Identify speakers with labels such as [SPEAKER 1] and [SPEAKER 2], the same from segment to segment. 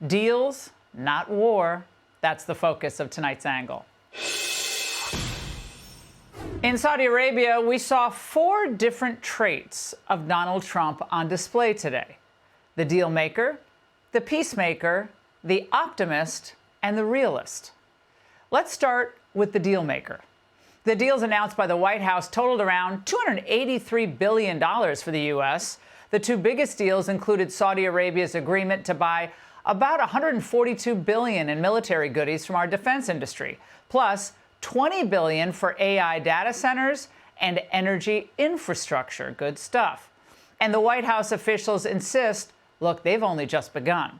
[SPEAKER 1] Deals, not war. That's the focus of tonight's angle. In Saudi Arabia, we saw 4 different traits of Donald Trump on display today: the deal maker, the peacemaker, the optimist, and the realist. Let's start with the deal maker. The deals announced by the White House totaled around $283 billion for the U.S. The 2 biggest deals included Saudi Arabia's agreement to buy about $142 billion in military goodies from our defense industry, plus $20 billion for AI data centers and energy infrastructure. Good stuff. And the White House officials insist, look, they've only just begun.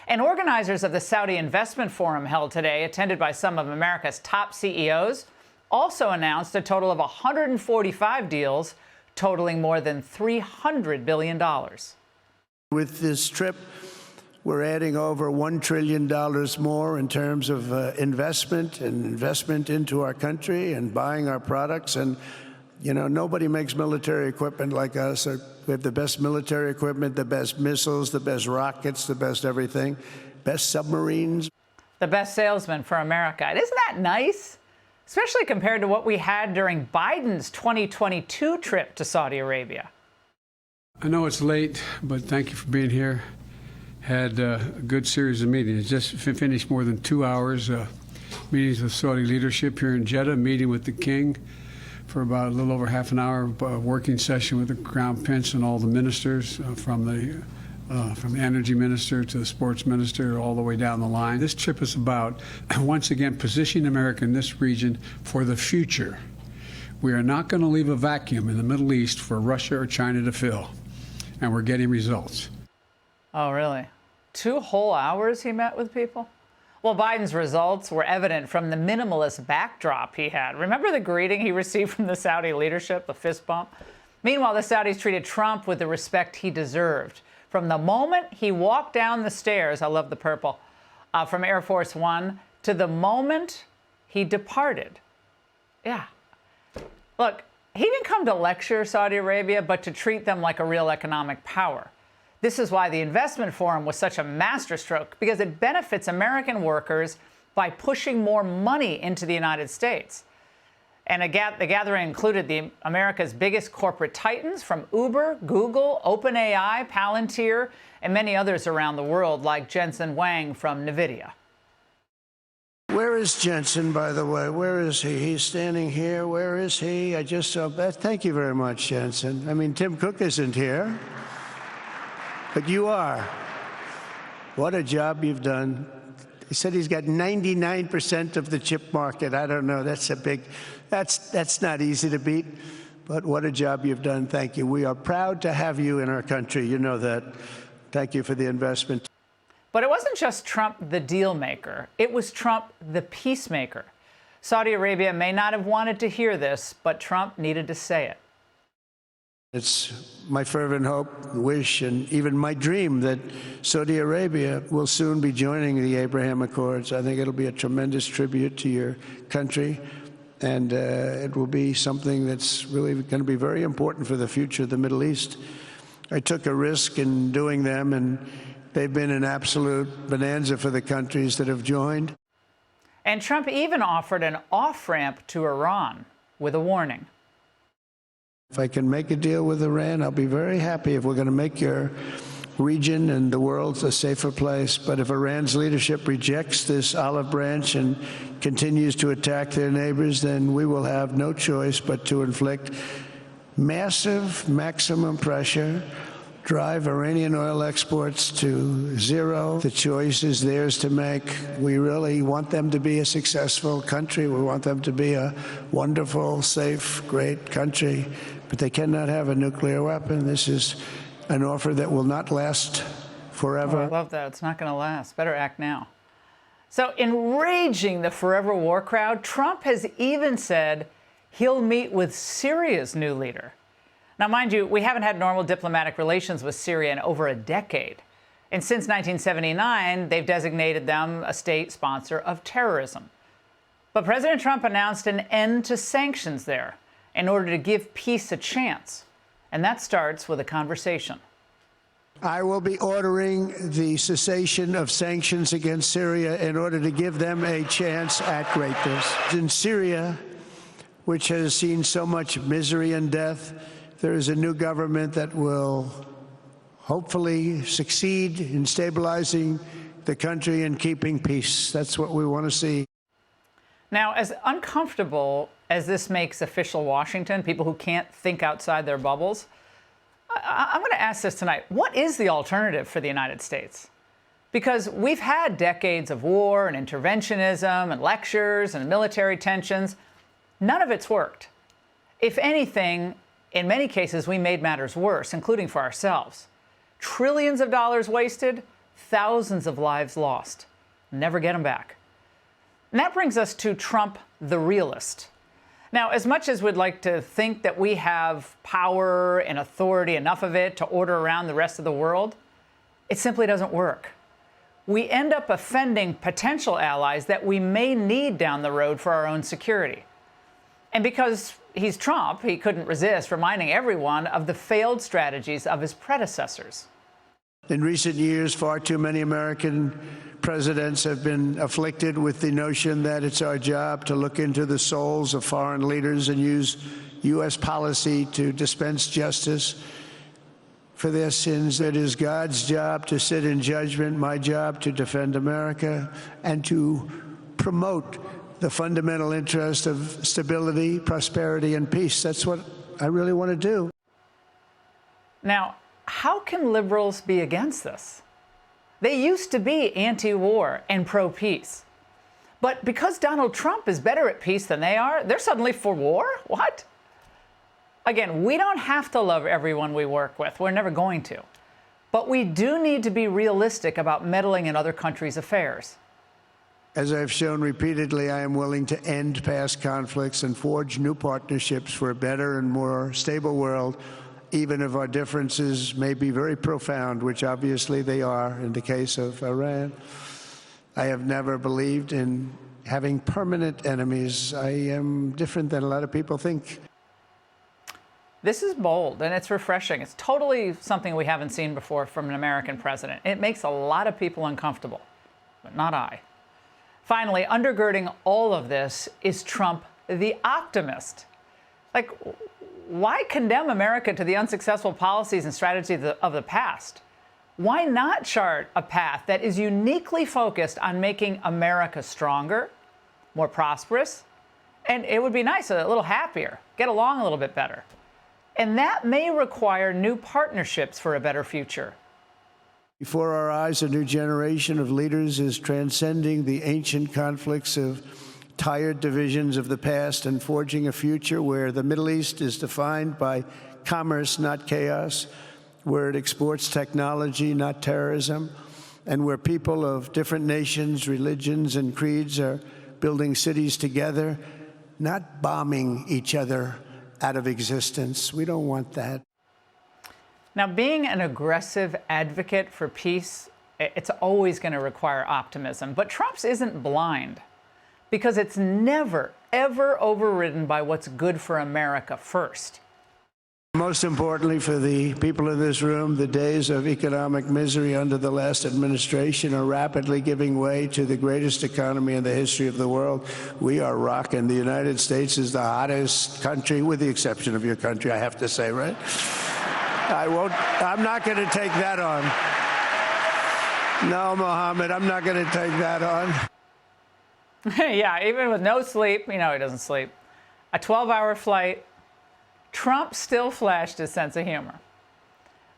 [SPEAKER 1] And organizers of the Saudi Investment Forum held today, attended by some of America's top CEOs, also announced a total of 145 deals totaling more than $300 billion.
[SPEAKER 2] With this trip, we're adding over $1 trillion more in terms of investment into our country and buying our products. And, you know, nobody makes military equipment like us. We have the best military equipment, the best missiles, the best rockets, the best everything, best submarines.
[SPEAKER 1] The best salesman for America. And isn't that nice? Especially compared to what we had during Biden's 2022 trip to Saudi Arabia.
[SPEAKER 3] I know it's late, but thank you for being here. Had a good series of meetings. Just finished more than 2 hours meetings with Saudi leadership here in Jeddah, meeting with the king for about a little over half an hour, working session with the Crown Prince and all the ministers from the energy minister to the sports minister, all the way down the line. This trip is about, once again, positioning America in this region for the future. We are not going to leave a vacuum in the Middle East for Russia or China to fill, and we're getting results.
[SPEAKER 1] Oh, really? 2 whole hours he met with people? Well, Biden's results were evident from the minimalist backdrop he had. Remember the greeting he received from the Saudi leadership, the fist bump? Meanwhile, the Saudis treated Trump with the respect he deserved. From the moment he walked down the stairs, I love the purple, from Air Force One, to the moment he departed. Yeah. Look, he didn't come to lecture Saudi Arabia, but to treat them like a real economic power. This is why the Investment Forum was such a masterstroke, because it benefits American workers by pushing more money into the United States. And the gathering included America's biggest corporate titans from Uber, Google, OpenAI, Palantir, and many others around the world, like Jensen Huang from NVIDIA.
[SPEAKER 2] Where is Jensen, by the way? Where is he? He's standing here. Where is he? I just saw that. Thank you very much, Jensen. I mean, Tim Cook isn't here. But you are. What a job you've done. He said he's got 99% of the chip market. I don't know. That's not easy to beat. But what a job you've done. Thank you. We are proud to have you in our country. You know that. Thank you for the investment.
[SPEAKER 1] But it wasn't just Trump the deal maker. It was Trump the peacemaker. Saudi Arabia may not have wanted to hear this, but Trump needed to say it.
[SPEAKER 2] It's my fervent hope, wish, and even my dream that Saudi Arabia will soon be joining the Abraham Accords. I think it'll be a tremendous tribute to your country, and it will be something that's really going to be very important for the future of the Middle East. I took a risk in doing them, and they've been an absolute bonanza for the countries that have joined.
[SPEAKER 1] And Trump even offered an off-ramp to Iran with a warning.
[SPEAKER 2] If I can make a deal with Iran, I'll be very happy if we're going to make your region and the world a safer place. But if Iran's leadership rejects this olive branch and continues to attack their neighbors, then we will have no choice but to inflict massive maximum pressure, drive Iranian oil exports to zero. The choice is theirs to make. We really want them to be a successful country. We want them to be a wonderful, safe, great country. But they cannot have a nuclear weapon. This is an offer that will not last forever.
[SPEAKER 1] Oh, I love that. It's not going to last. Better act now. So, enraging the forever war crowd, Trump has even said he'll meet with Syria's new leader. Now, mind you, we haven't had normal diplomatic relations with Syria in over a decade. And since 1979, they've designated them a state sponsor of terrorism. But President Trump announced an end to sanctions there in order to give peace a chance. And that starts with a conversation.
[SPEAKER 2] I will be ordering the cessation of sanctions against Syria in order to give them a chance at greatness. In Syria, which has seen so much misery and death, there is a new government that will hopefully succeed in stabilizing the country and keeping peace. That's what we want to see.
[SPEAKER 1] Now, as uncomfortable as this makes official Washington, people who can't think outside their bubbles, I'm going to ask this tonight. What is the alternative for the United States? Because we've had decades of war and interventionism and lectures and military tensions. None of it's worked. If anything, in many cases, we made matters worse, including for ourselves. Trillions of dollars wasted, thousands of lives lost. Never get them back. And that brings us to Trump, the realist. Now, as much as we'd like to think that we have power and authority, enough of it, to order around the rest of the world, it simply doesn't work. We end up offending potential allies that we may need down the road for our own security. And because he's Trump, he couldn't resist reminding everyone of the failed strategies of his predecessors.
[SPEAKER 2] In recent years, far too many American presidents have been afflicted with the notion that it's our job to look into the souls of foreign leaders and use U.S. policy to dispense justice for their sins. It is God's job to sit in judgment, my job to defend America, and to promote the fundamental interest of stability, prosperity, and peace. That's what I really want to do.
[SPEAKER 1] Now, how can liberals be against this? They used to be anti-war and pro-peace. But because Donald Trump is better at peace than they are, they're suddenly for war? What? Again, we don't have to love everyone we work with. We're never going to. But we do need to be realistic about meddling in other countries' affairs.
[SPEAKER 2] As I've shown repeatedly, I am willing to end past conflicts and forge new partnerships for a better and more stable world, even if our differences may be very profound, which obviously they are in the case of Iran. I have never believed in having permanent enemies. I am different than a lot of people think.
[SPEAKER 1] This is bold and it's refreshing. It's totally something we haven't seen before from an American president. It makes a lot of people uncomfortable, but not I. Finally, undergirding all of this is Trump, the optimist. Like, why condemn America to the unsuccessful policies and strategies of the past? Why not chart a path that is uniquely focused on making America stronger, more prosperous, and it would be nice, a little happier, get along a little bit better? And that may require new partnerships for a better future.
[SPEAKER 2] Before our eyes, a new generation of leaders is transcending the ancient conflicts of tired divisions of the past and forging a future where the Middle East is defined by commerce, not chaos, where it exports technology, not terrorism, and where people of different nations, religions, and creeds are building cities together, not bombing each other out of existence. We don't want that.
[SPEAKER 1] Now, being an aggressive advocate for peace, it's always going to require optimism. But Trump's isn't blind, because it's never, ever overridden by what's good for America first.
[SPEAKER 2] Most importantly, for the people in this room, the days of economic misery under the last administration are rapidly giving way to the greatest economy in the history of the world. We are rocking. The United States is the hottest country, with the exception of your country, I have to say, right? I'm not going to take that on. No, Mohammed, I'm not going to take that on.
[SPEAKER 1] Yeah, even with no sleep, he doesn't sleep. A 12-hour flight, Trump still flashed his sense of humor.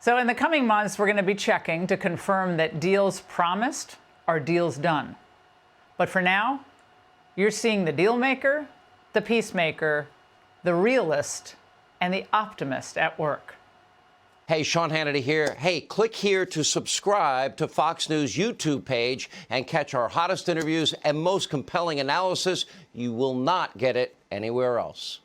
[SPEAKER 1] So in the coming months, we're going to be checking to confirm that deals promised are deals done. But for now, you're seeing the deal maker, the peacemaker, the realist, and the optimist at work.
[SPEAKER 4] Hey, Sean Hannity here. Hey, click here to subscribe to Fox News YouTube page and catch our hottest interviews and most compelling analysis. You will not get it anywhere else.